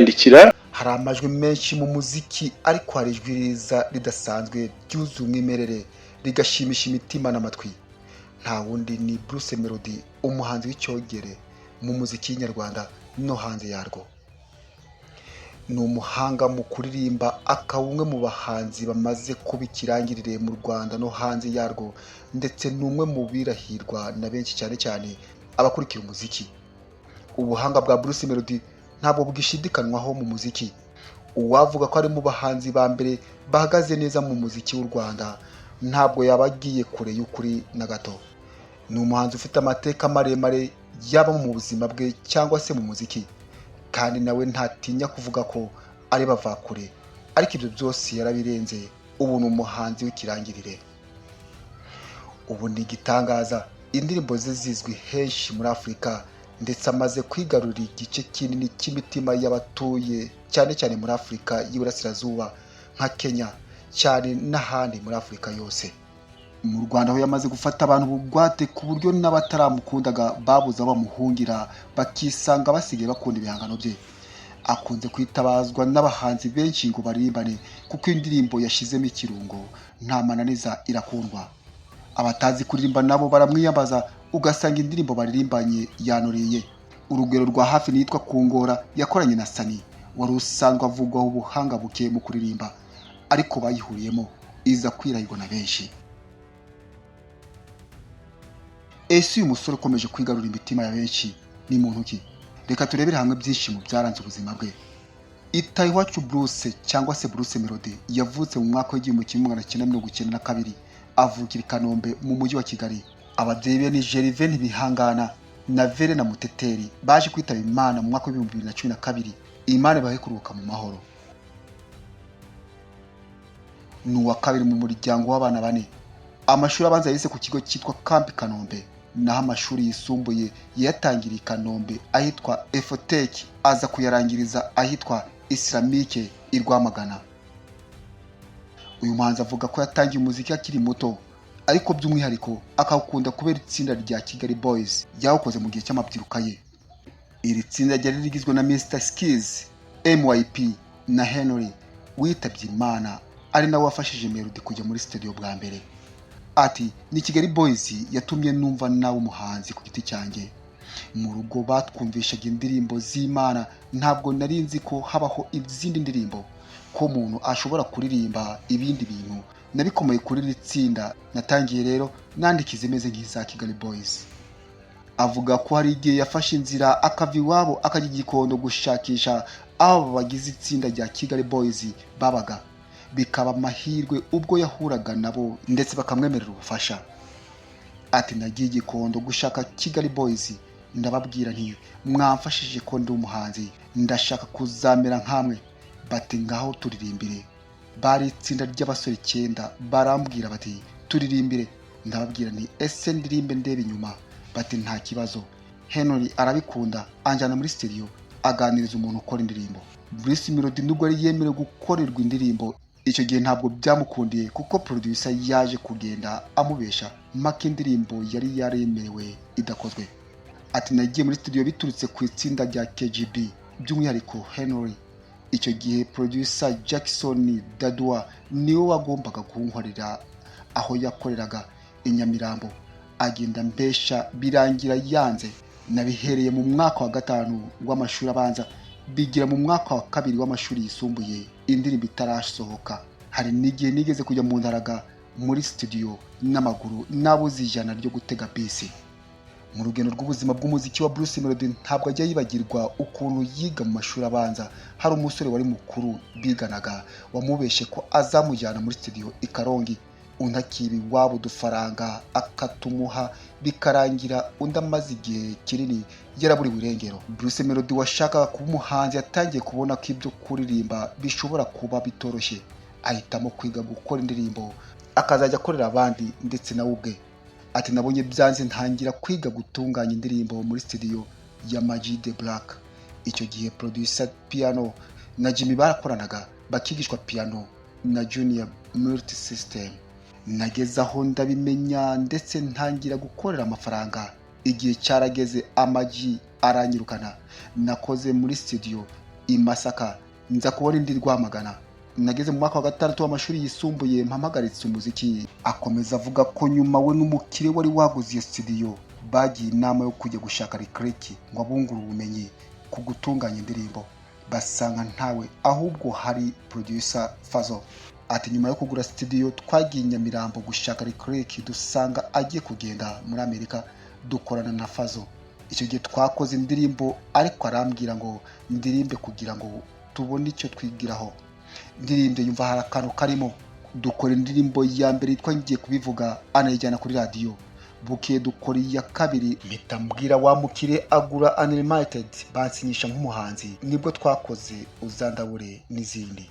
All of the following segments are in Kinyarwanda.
ndikira hari amajwi menshi mu muziki ariko hari ijwi riza ridasanzwe ryuzuye umwimerere rigashimisha imitima n'amatwi. Nta wundi ni Bruce Melody, umuhanzi w'icyogere mu muziki nyarwanda no hanze yarwo. Ni umuhanga mu kuririmba, akaba umwe mu bahanzi bamaze kuba ikirangirire mu Rwanda no hanze yarwo, ndetse ni umwe mu birahirwa na benshi cyane cyane abakurikira umuziki. Ubuhanga bwa Bruce Melody ntabwo bwishidikanywaho mu muziki. Uwavuga ko ari mu bahanzi ba mbere bahagaze neza mu muziki w'u Rwanda ntabwo yaba agiye kure y'ukuri na gato. Ni umuhanzi ufite amateka maremare yaba mu buzima bwe cyangwa se mu muziki, kandi nawe ntatinya kuvuga ko ari bavakure, ariko ibyo byose yarabirenze. Ubu ni umuhanzi w'ikirangirire, ubu ni igitangaza. Indirimbo ze zizwi henshi muri Afurika, ndetse amaze kwigarurira igice kinini cy'imitima y'abatuye cyane cyane muri Afurika y'Iburasirazuba nka Kenya cyane n'ahandi muri Afurika yose. Mu Rwanda aho yamaze gufata abantu bugwate ku buryo n'abataramukundaga babuze aho bamuhungira, bakisanga basigaye bakunda ibihangano bye. Akunze kwitabazwa n'abahanzi benshi ngo baririmbane kuko indirimbo yashizemo ikirungo nta mananiza irakundwa. Abatazi kuririmba nabo baramwiyambaza, ugasanga indirimbo baririmbanye yanoriye. Urugero rwa hafi nitwa Kungora yakoranye na Sani, wari usanzwe avugwaho ubuhanga buke mu kuririmba, ariko bayihuriyemo iza kwirahirwa na benshi. Ese uyu musore ukomeje kwigarura imitima ya benshi ni muntu ki? Reka turebere hamwe byinshi mu byaranze ubuzima bwe. Itahiwacu Bruce cyangwa se Bruce Melody yavutse mu mwaka w'1992, avukira i Kanombe mu mujyi wa Kigali. Ababyeyi be ni Gervais Ntibihangana na Verena Muteteri, baje kwitaba Imana mu mwaka w'2012. Imana ibahe kuruhuka mu mahoro. Ni uwa kabiri mu muryango w'abana bane. Amashuri abanza yise ku kigo cyitwa Camp Kanombe, naho amashuri yisumbuye yatangiriye i Kanombe ahitwa Efoteki, aza kuyarangiriza ahitwa Islamike i Rwamagana. Uyu muhanzi avuga ko yatangiye umuziki akiri muto, ariko by'umwihariko akawukunda kubera itsinda rya Kigali Boys yawukoze mu gihe cy'amabyiruka ye. Iri tsinda ryari rigizwe na Mr Skills, MYP na Henry witabye Imana, ari nawe wafashije Melody kujya muri studio bwa mbere. Ati ni Kigali Boys yatumye numva nawe umuhanzi ku giti cyanjye. Mu rugo batwumvishaga indirimbo z'Imana, ntabwo nari nzi ko habaho izindi ndirimbo, ko umuntu ashobora kuririmba ibindi bintu. Nabikomeye kuri iri tsinda, natangiye rero nandika izimeze nk'iza Kigali Boys. Avuga ko hari igihe yafashe inzira akava iwabo akajya i Gikondo gushakisha abo bagize itsinda rya Kigali Boys babaga. Bikaba amahirwe ubwo yahuraga nabo ndetse bakamwemerera ubufasha. Ati nagiye i Gikondo gushaka Kigali Boys, ndababwira nti mwamfashije ko ndi umuhanzi, ndashaka kuzamera nkamwe. Bati ngaho turirimbire. Bari itsinda ry'abasore 9, barambwira bati turirimbire. Ndababwira nti ese ndirimbe ndebe inyuma? Bati nta kibazo. Henry arabikunda, anjana muri studio aganiriza umuntu ukora indirimbo. Bruce Melody nubwo yari yemerewe gukorerwa indirimbo, icyo gihe ntabwo byamukundiye kuko producer yaje kugenda amubesha mpaka indirimbo yari yaremerewe idakozwe. Ati nagiye muri studio biturutse ku itsinda rya KGB, by'umwihariko Henry. Icyo gihe producer Jackson Dadua niwe wagombaga kunkorera aho yakoreraga i Nyamirambo. Agenda mbesha birangira yanze. Nabihereye mu mwaka wa 5 w'amashuri abanza, bigira mu mwaka wa 2 w'amashuri yisumbuye indirimbo itarasohoka. Hari n'igihe nigeze kujya mu Ndaraga muri studio n'amaguru nabuze ijana ryo gutega bisi. Mu rugendo rw'ubuzima bw'umuziki wa Bruce Melody ntabwo ajya yibagirwa ukuntu yiga mu mashuri abanza. Hari umusore wari mukuru biganaga wamubeshe ko azamujyana muri studio i Karongi, untakibi wabo dufaranga akatumuha, bikarangira undi amaze igihe kinini yaraburiwe irengero. Bruce Melody washakaga kuba umuhanzi yatangiye kubona ko ibyo kuririmba bishobora kuba bitoroshye, ahitamo kwiga gukora indirimbo akazajya akorera abandi ndetse nawe ubwe. Ati nabonye byanze ntangira kwiga gutunganya indirimbo muri studio ya Maji The Black. Icyo gihe producer piano na Jimmy barakoranaga, bakigishwa piano na Junior Multi System. Nageze aho ndabimenya ndetse ntangira gukorera amafaranga. Igihe cyarageze Amaji aranyirukana. Nakoze muri studio i Masaka nza kubona indi Rwamagana. Nageze mu mwaka wa gatandatu w'amashuri yisumbuye mpamagaritse umuziki. Akomeza avuga ko nyuma we n'umukire wari waguze iyo studio bagiye inama yo kujya gushaka Likriki ngo abungure ubumenyi ku gutunganya indirimbo, basanga ntawe ahubwo hari producer Fazzo. Ati nyuma yo kugura studio twagiye Nyamirambo gushaka Likriki dusanga agiye kugenda muri Amerika, dukorana na Fazzo. Icyo gihe twakoze indirimbo ariko arambwira ngo ndirimbe kugira ngo tubone icyo twigiraho. Indirimbo yumva hari akantu karimo, dukora indirimbo ya mbere yitwa Ngiye Kubivuga anayijyana kuri radio. Buke dukora iya kabiri mpita mbwira wa mukire agura Unlimited bansinyisha nk'umuhanzi, nibwo twakoze Uzandabure n'izindi.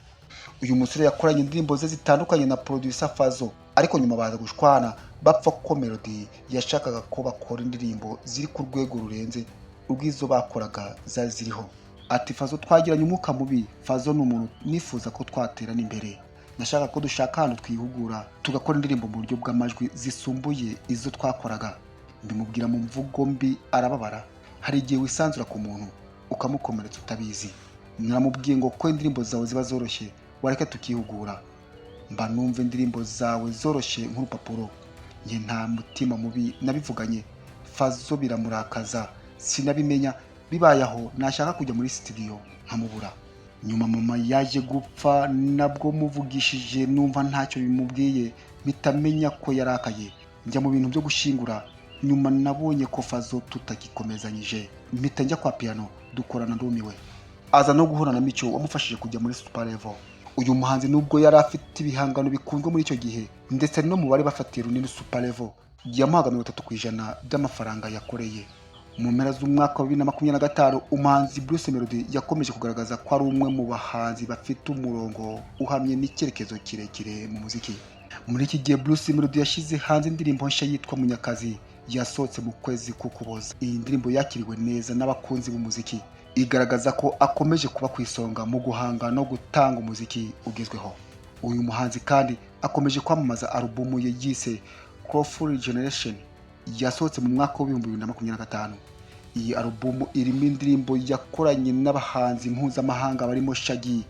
Uyu musore yakoranye indirimbo ze zitandukanye na producer Fazzo, ariko nyuma baza gushwana bapfa ko Melody yashakaga ko bakora indirimbo ziri ku rwego rurenze urw'izo bakoraga zari ziriho. Ati Fazzo twagiranye umwuka mubi, Fazzo ni umuntu nifuza ko twaterana imbere, nashaka ko dushaka ahantu twihugura tugakora indirimbo mu buryo bw'amajwi zisumbuye izo twakoraga. Mbimubwira mu mvugo mbi arababara. Hari igihe wisanzura ku muntu ukamukomeretsa utabizi. Naramubwiye ngo ko indirimbo zawe ziba zoroshye wareka tukihugura. Mba numva indirimbo zawe zoroshye nk'urupapuro. Nge nta mutima mubi nabivuganye. Fazzo biramurakaza sinabimenya, bibaye aho nashaka kujya muri studio nkamubura. Nyuma mama yaje gupfa nabwo muvugishije numva ntacyo bimubwiye, mitamenya ko yarakaye. Njya mu bintu byo gushingura, nyuma nabonye ko Fazzo tutagikomezanyije mpita njya kwa piano dukorana ndumiwe. Aza no guhura na Mico wamufashije kujya muri Super Level. Uyu muhanzi nubwo yari afite ibihangano bikunzwe muri icyo gihe ndetse no mu bari bafatiye runini Super Level, yamuhaga 30% by'amafaranga yakoreye. Mu mpera z'umwaka wa 2025 umuhanzi Bruce Melody yakomeje kugaragaza ko ari umwe mu bahanzi bafite umurongo uhamye n'icyerekezo kirekire mu muziki. Muri iki gihe Bruce Melody yashyize hanze indirimbo nshya yitwa Munyakazi yasohotse mu kwezi k'Ukuboza. Iyi ndirimbo yakiriwe neza n'abakunzi b'umuziki, igaragaza ko akomeje kuba ku isonga mu guhanga no gutanga umuziki ugezweho. Uyu muhanzi kandi akomeje kwamamaza alubumu ye yise Crowful Generation yasohotse mu mwaka wa 2025. Iyi alubumu irimo indirimbo yakoranye n'abahanzi mpuzamahanga barimo Shaggy,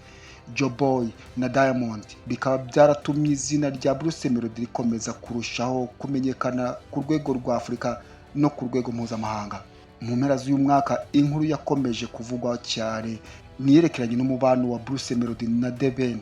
Joboy na Diamond, bikaba byaratumye izina rya Bruce Melody rikomeza kurushaho kumenyekana ku rwego rwa Afurika no ku rwego mpuzamahanga. Mu mpera z'uyu mwaka inkuru yakomeje kuvugwa cyane niyerekeranye n'umubano wa Bruce Melody na The Ben.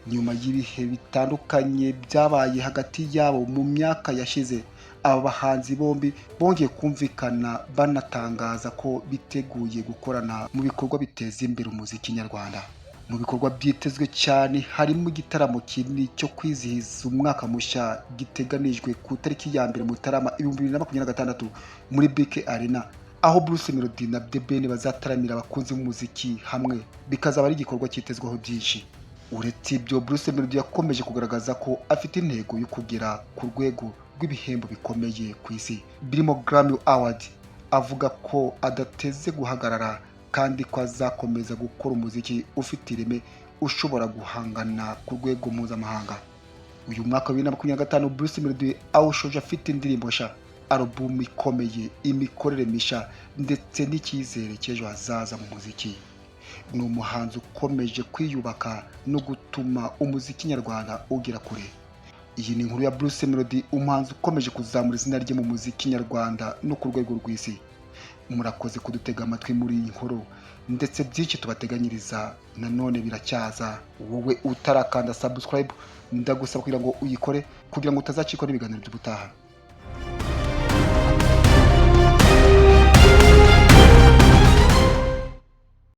Nyuma y'ibihe bitandukanye byabaye hagati yabo mu myaka yashize, aba bahanzi bombi bongeye kumvikana banatangaza ko biteguye gukorana mu bikorwa biteza imbere umuziki nyarwanda. Mu bikorwa byitezwe cyane harimo igitaramo kinini cyo kwizihiza umwaka mushya giteganijwe ku tariki ya 1 Mutarama 2026 muri BK Arena, aho Bruce Melody na The Ben bazataramira abakunzi b'umuziki hamwe, bikazaba ari igikorwa cyitezweho byinshi. Uretse ibyo, Bruce Melody yakomeje kugaragaza ko afite intego yo kugera ku rwego rw'ibihembo bikomeye ku isi birimo Grammy Award. Avuga ko adateze guhagarara kandi ko azakomeza gukora umuziki ufite ireme ushobora guhangana ku rwego mpuzamahanga. Uyu mwaka wa 2025 Bruce Melody awushoje afite indirimbo nshya, alubumu ikomeye, imikorere misha ndetse n'icyizere cy'ejo hazaza mu muziki. Ni umuhanzi ukomeje kwiyubaka no gutuma umuziki nyarwanda ugera kure. Iyi ni inkuru ya Bruce Melody, umuhanzi ukomeje kuzamura izina rye mu muziki nyarwanda no ku rwego rw'isi. Murakoze kudutega amatwi muri iyi nkuru, ndetse byinshi tubateganyiriza nanone biracyaza. Wowe utarakanda subscribe ndagusaba kugira ngo uyikore kugira ngo utazacikwa n'ibiganiro by'ubutaha.